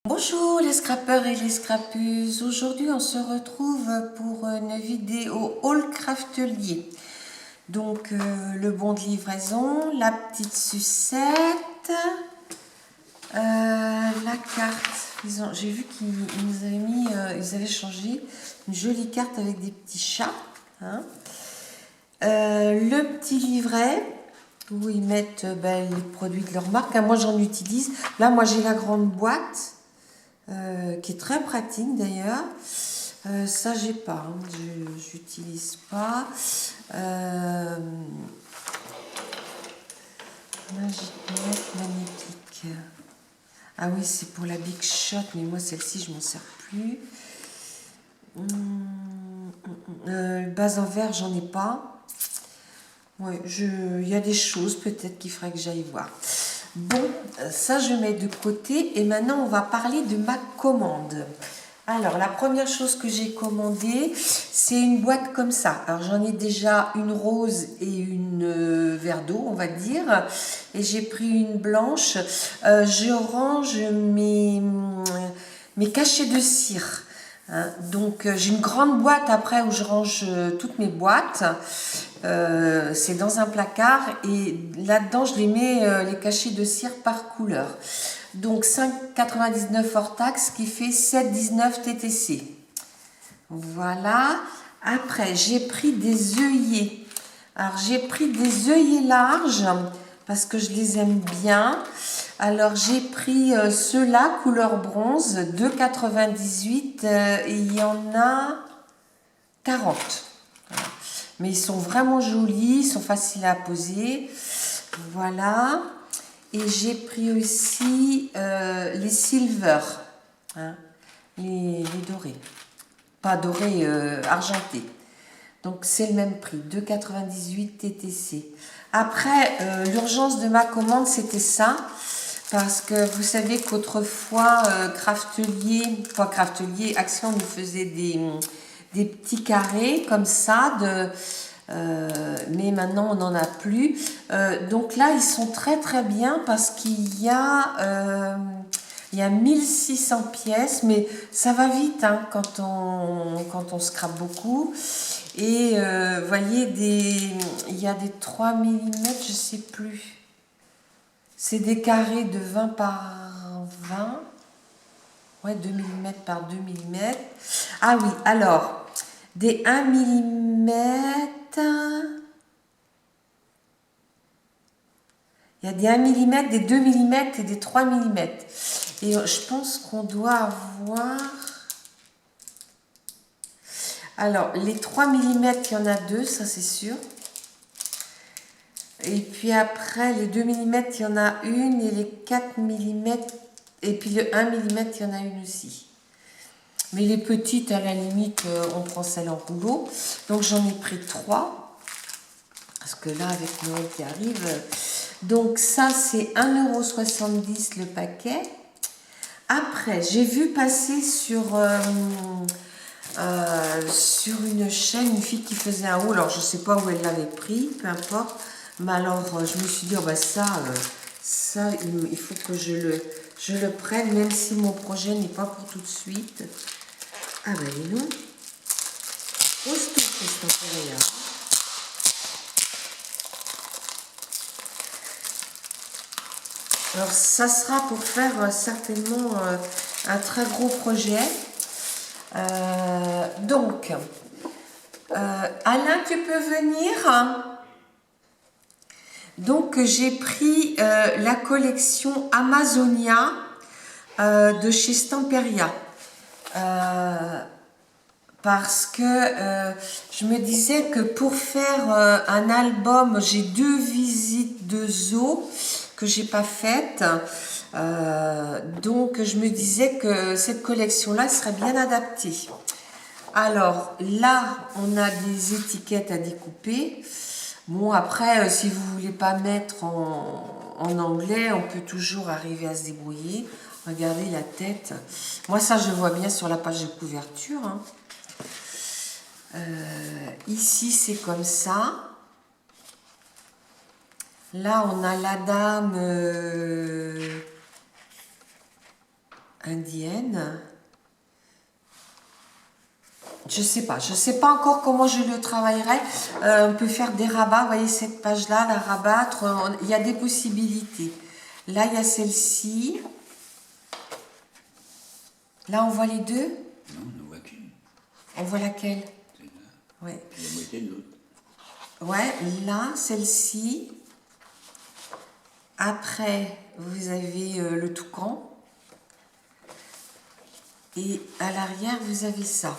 Bonjour les scrappeurs et les scrappeuses, aujourd'hui on se retrouve pour une vidéo haul craftelier. Donc le bon de livraison, la petite sucette, la carte. J'ai vu qu'ils nous avaient mis, ils avaient changé une jolie carte avec des petits chats. Hein. Le petit livret où ils mettent les produits de leur marque. Moi j'en utilise. Là moi j'ai la grande boîte. Qui est très pratique d'ailleurs. Ça, j'ai pas, hein, j'utilise pas. Magnétique. Ah oui, c'est pour la Big Shot, mais moi celle-ci, je m'en sers plus. Base en verre, j'en ai pas. Ouais, il y a des choses peut-être qu'il faudrait que j'aille voir. Bon, ça je mets de côté et maintenant on va parler de ma commande. Alors la première chose que j'ai commandée, c'est une boîte comme ça. Alors j'en ai déjà une rose et une verre d'eau, on va dire. Et j'ai pris une blanche. Je range mes cachets de cire. Hein. Donc j'ai une grande boîte après où je range toutes mes boîtes. C'est dans un placard et là-dedans je les mets les cachets de cire par couleur. Donc 5,99 hors taxe qui fait 7,19 TTC. Voilà. Après j'ai pris des œillets. Alors j'ai pris des œillets larges parce que je les aime bien. Alors j'ai pris ceux-là couleur bronze 2,98 et il y en a 40. Voilà. Mais ils sont vraiment jolis, ils sont faciles à poser. Voilà. Et j'ai pris aussi les silver, hein, les dorés. Pas dorés, argentés. Donc c'est le même prix, 2,98 TTC. Après, l'urgence de ma commande, c'était ça. Parce que vous savez qu'autrefois, Craftelier, Action nous faisait des petits carrés comme ça, mais maintenant on n'en a plus. Donc là, ils sont très très bien parce qu'il y a 1600 pièces, mais ça va vite hein, quand on scrape beaucoup. Et vous voyez, il y a des 3 mm, je sais plus. C'est des carrés de 20 par 20. Ouais, 2 mm par 2 mm. Ah oui, alors, des 1 mm. Il y a des 1 mm, des 2 mm et des 3 mm. Et je pense qu'on doit avoir... Alors, les 3 mm, il y en a deux, ça c'est sûr. Et puis après, les 2 mm, il y en a une. Et les 4 mm, et puis le 1 mm, il y en a une aussi. Mais les petites, à la limite, on prend celle en rouleau. Donc j'en ai pris 3. Parce que là, avec Noël qui arrive... Donc ça, c'est 1,70 € le paquet. Après, j'ai vu passer sur une chaîne, une fille qui faisait un haul. Alors, je ne sais pas où elle l'avait pris, peu importe. Mais alors, je me suis dit, oh bah ça, il faut que je le prenne, même si mon projet n'est pas pour tout de suite. Ah bah dis donc. Costaud, c'est intérêt. Alors, ça sera pour faire certainement un très gros projet. Donc, Alain, tu peux venir? Donc, j'ai pris la collection Amazonia de chez Stamperia. Parce que je me disais que pour faire un album, j'ai 2 visites de zoo que j'ai pas faites. Donc je me disais que cette collection-là serait bien adaptée. Alors là, on a des étiquettes à découper. Bon, après, si vous voulez pas mettre en anglais, on peut toujours arriver à se débrouiller. Regardez la tête. Moi, ça, je vois bien sur la page de couverture. Hein. Ici, c'est comme ça. Là, on a la dame indienne. Je sais pas encore comment je le travaillerai. On peut faire des rabats, vous voyez cette page-là, la rabattre, il y a des possibilités. Là, il y a celle-ci. Là, on voit les deux? Non, on ne voit qu'une. On voit laquelle? Celle-là. Ouais. Puis la moitié de l'autre. Ouais, là, celle-ci. Après, vous avez le toucan. Et à l'arrière, vous avez ça.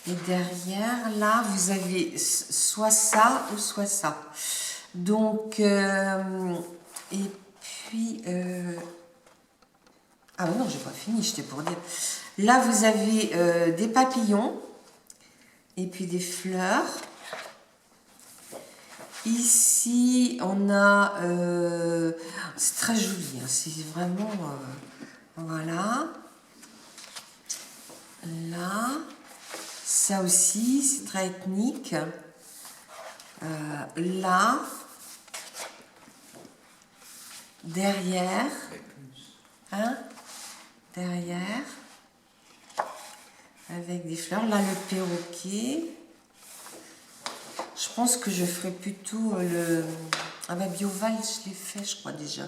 Et derrière, là, vous avez soit ça ou soit ça. Donc, et puis... ah non, j'ai pas fini, j'étais pour dire. Là, vous avez des papillons et puis des fleurs. Ici, on a... c'est très joli, hein, c'est vraiment... voilà. Là, ça aussi, c'est très ethnique. Là, derrière, hein, derrière, avec des fleurs. Là, le perroquet. Je pense que je ferai plutôt le... Ah bah, Bioval, je l'ai fait, je crois déjà.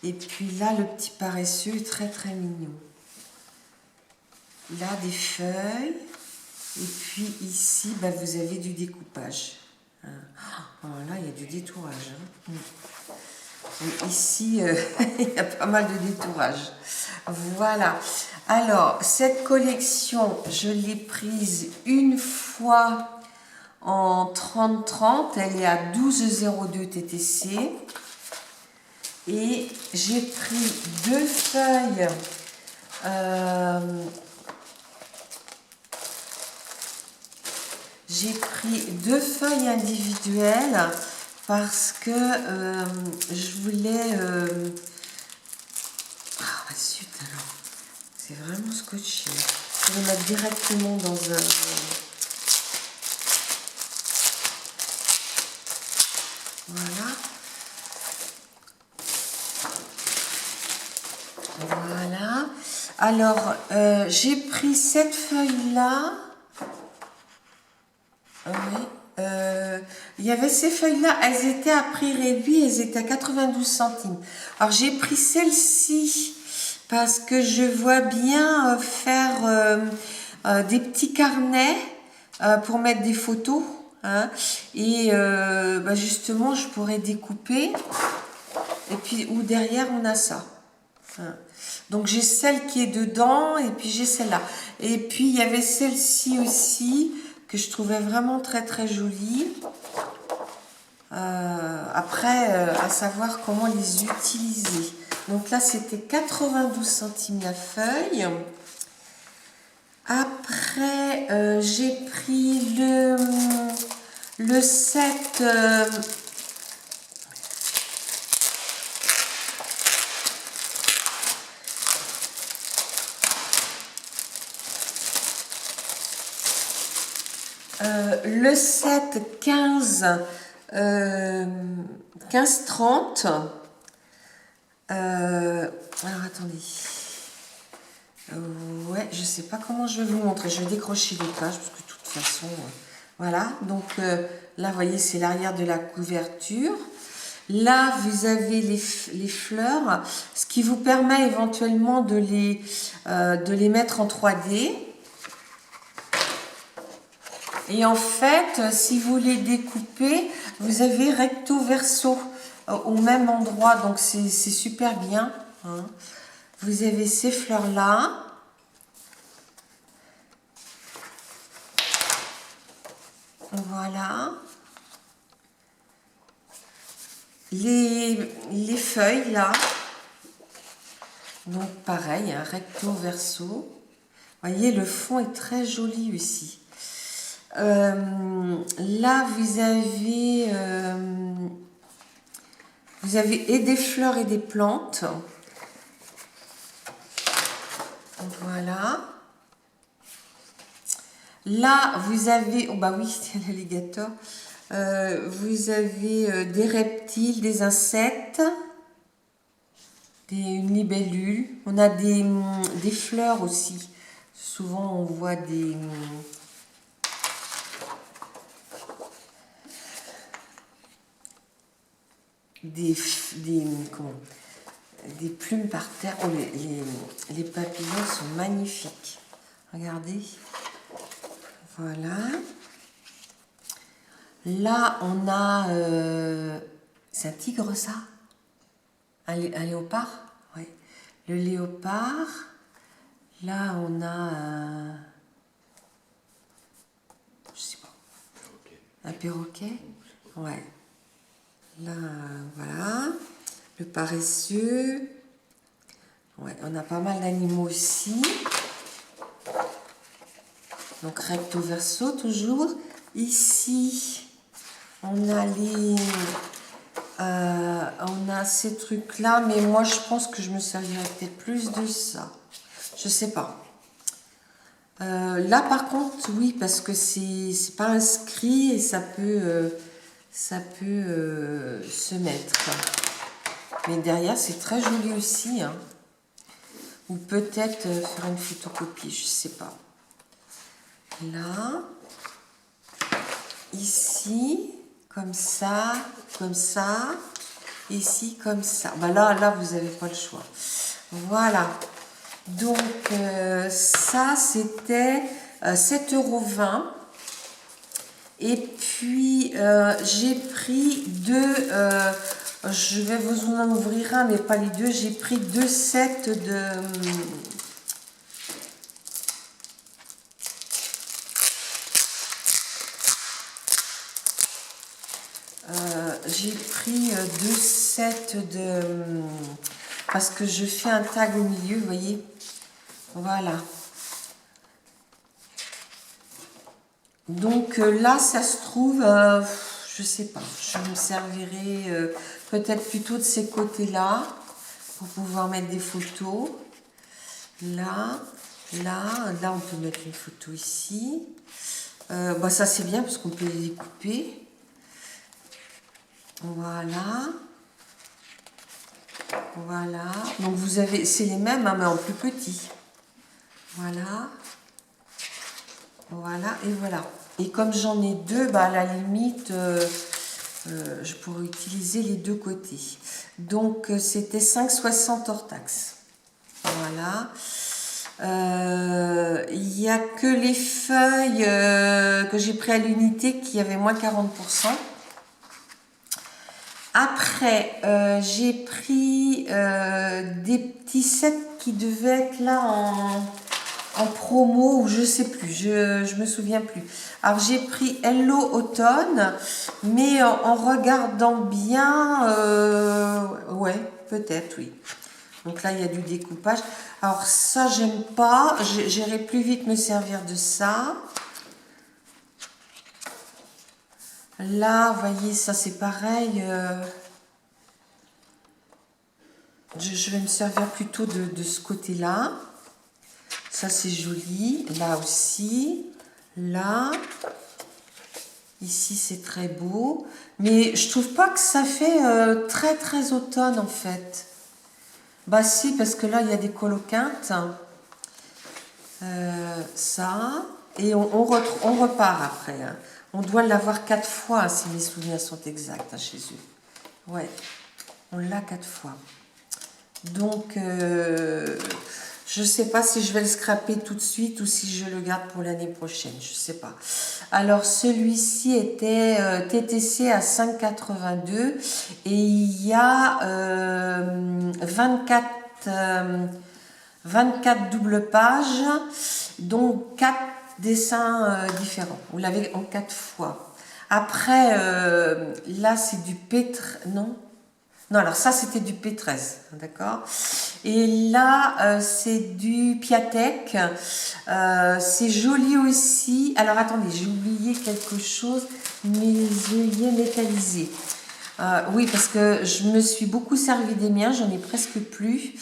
Et puis là, le petit paresseux est très très mignon. Là, des feuilles. Et puis ici, bah, vous avez du découpage. Oh, là, il y a du détourage. Hein. Et ici, il y a pas mal de détourage. Voilà. Alors, cette collection, je l'ai prise une fois en 30-30. Elle est à 12,02 TTC. Et j'ai pris deux feuilles... j'ai pris deux feuilles individuelles parce que je voulais... Ah, zut alors, c'est vraiment scotché. Je vais le mettre directement dans un... Voilà. Voilà. Alors, j'ai pris cette feuille-là. Oui. Il y avait ces feuilles-là, elles étaient à prix réduit, elles étaient à 92 centimes. Alors, j'ai pris celle-ci parce que je vois bien faire des petits carnets pour mettre des photos. Hein, et bah justement, je pourrais découper. Et puis, ou derrière, on a ça. Hein. Donc, j'ai celle qui est dedans et puis j'ai celle-là. Et puis, il y avait celle-ci aussi que je trouvais vraiment très très jolie. Après, à savoir comment les utiliser. Donc là, c'était 92 centimes la feuille. Après, j'ai pris le set... le set 15-30. Alors, attendez. Ouais, je sais pas comment je vais vous montrer. Je vais décrocher les pages parce que de toute façon... voilà. Donc, là, vous voyez, c'est l'arrière de la couverture. Là, vous avez les fleurs, ce qui vous permet éventuellement de les mettre en 3D. Et en fait, si vous les découpez, vous avez recto verso au même endroit. Donc, c'est super bien. Hein. Vous avez ces fleurs-là. Voilà. Les feuilles, là. Donc, pareil, hein, recto verso. Vous voyez, le fond est très joli aussi. Là, vous avez et des fleurs et des plantes. Voilà. Là, vous avez... Oh bah oui, c'est l'alligator. Vous avez des reptiles, des insectes. une libellule. On a des fleurs aussi. Souvent, on voit comment, des plumes par terre. Oh, les papillons sont magnifiques. Regardez. Voilà. Là, on a... c'est un tigre, ça? Un léopard? Oui. Le léopard. Là, on a... je sais pas. Un perroquet? Ouais. Là, voilà. Le paresseux. Ouais, on a pas mal d'animaux aussi. Donc, recto verso, toujours. Ici, on a on a ces trucs-là, mais moi, je pense que je me servirais peut-être plus de ça. Je sais pas. Là, par contre, oui, parce que c'est pas inscrit et ça peut se mettre. Mais derrière, c'est très joli aussi. Hein. Ou peut-être faire une photocopie, je sais pas. Là, ici, comme ça, ici, comme ça. Ben là, vous n'avez pas le choix. Voilà. Donc, ça, c'était 7,20 €. Et puis, j'ai pris deux... je vais vous en ouvrir un, mais pas les deux. J'ai pris 2 sets de... j'ai pris 2 sets de... parce que je fais un tag au milieu, vous voyez. Voilà. Donc là, ça se trouve, je sais pas, je me servirai peut-être plutôt de ces côtés-là pour pouvoir mettre des photos. Là, on peut mettre une photo ici. Bah ça c'est bien parce qu'on peut les découper. Voilà. Voilà. Donc vous avez, c'est les mêmes, hein, mais en plus petit. Voilà. Voilà, et voilà. Et comme j'en ai deux, bah à la limite, je pourrais utiliser les deux côtés. Donc, c'était 5,60 € hors taxe. Voilà. Il n'y a que les feuilles que j'ai pris à l'unité qui avaient moins 40%. Après, j'ai pris des petits sets qui devaient être là en promo ou je sais plus, je me souviens plus. Alors j'ai pris Hello Automne, mais en regardant bien, ouais, peut-être oui. Donc là il y a du découpage. Alors ça j'aime pas, j'irai plus vite me servir de ça. Là, vous voyez, ça c'est pareil. Je vais me servir plutôt de ce côté-là. Ça c'est joli. Là aussi. Là. Ici c'est très beau. Mais je trouve pas que ça fait très très automne en fait. Bah si, parce que là il y a des coloquintes. Ça. Et on repart après. Hein. On doit l'avoir 4 fois, hein, si mes souvenirs sont exacts, hein, chez eux. Ouais, on l'a 4 fois. Donc, je ne sais pas si je vais le scraper tout de suite ou si je le garde pour l'année prochaine. Je ne sais pas. Alors, celui-ci était TTC à 5,82 et il y a 24 doubles pages, dont 4 dessins différents. Vous l'avez en 4 fois. Après, là, c'est du P13. Non, alors ça, c'était du P13. D'accord. Et là, c'est du Piatek. C'est joli aussi. Alors, attendez, j'ai oublié quelque chose. Mes œillets métallisés. Oui, parce que je me suis beaucoup servi des miens, j'en ai presque plus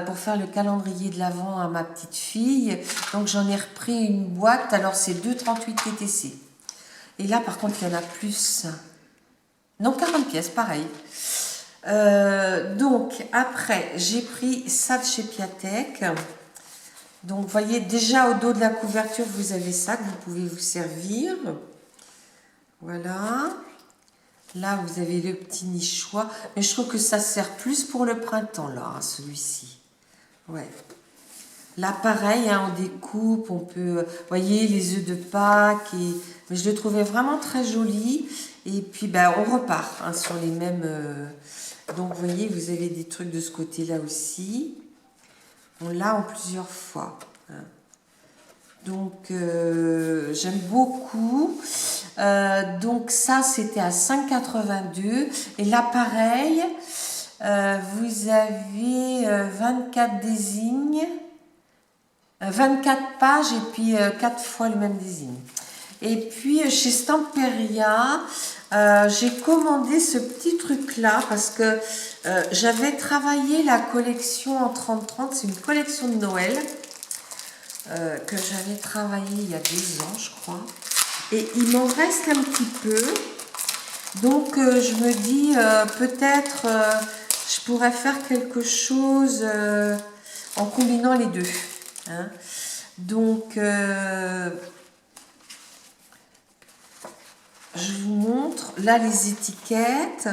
pour faire le calendrier de l'Avent à ma petite fille. Donc j'en ai repris une boîte, alors c'est 2,38 TTC. Et là par contre il y en a plus. Non, 40 pièces, pareil. Donc après, j'ai pris ça de chez Piatek. Donc vous voyez, déjà au dos de la couverture, vous avez ça que vous pouvez vous servir. Voilà. Là, vous avez le petit nichois. Mais je trouve que ça sert plus pour le printemps, là, hein, celui-ci. Ouais. Là, pareil, hein, on découpe, on peut... Vous voyez, les œufs de Pâques. Mais je le trouvais vraiment très joli. Et puis, ben, on repart hein, sur les mêmes... Donc, vous voyez, vous avez des trucs de ce côté-là aussi. On l'a en plusieurs fois. Hein. Donc, j'aime beaucoup. Donc, ça, c'était à 5,82. Et là, pareil, vous avez 24 désignes, 24 pages et puis 4 fois le même désigne. Et puis, chez Stamperia, j'ai commandé ce petit truc-là parce que j'avais travaillé la collection en 30-30. C'est une collection de Noël. Que j'avais travaillé il y a 2 ans, je crois. Et il m'en reste un petit peu. Donc, je me dis, peut-être, je pourrais faire quelque chose en combinant les deux. Hein. Donc, je vous montre. Là, les étiquettes.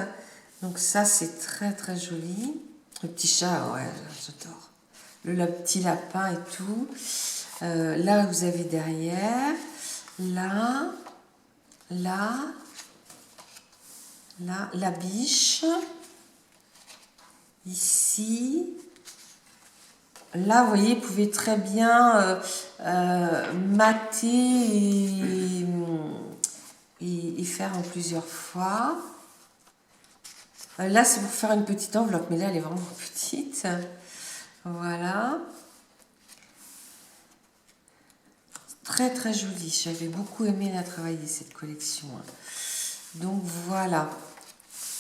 Donc, ça, c'est très, très joli. Le petit chat, ouais, j'adore. Le petit lapin et tout. Là, vous avez derrière, là, la biche, ici. Là, vous voyez, vous pouvez très bien mater et faire en plusieurs fois. Là, c'est pour faire une petite enveloppe, mais là, elle est vraiment petite. Voilà. Très très jolie, j'avais beaucoup aimé la travailler cette collection. Donc voilà.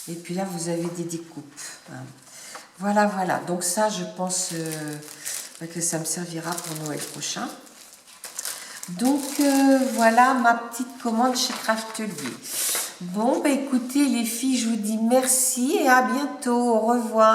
Et puis là vous avez des découpes. Voilà, voilà. Donc ça je pense que ça me servira pour Noël prochain. Donc voilà ma petite commande chez Craftelier. Bon bah écoutez les filles, je vous dis merci et à bientôt. Au revoir.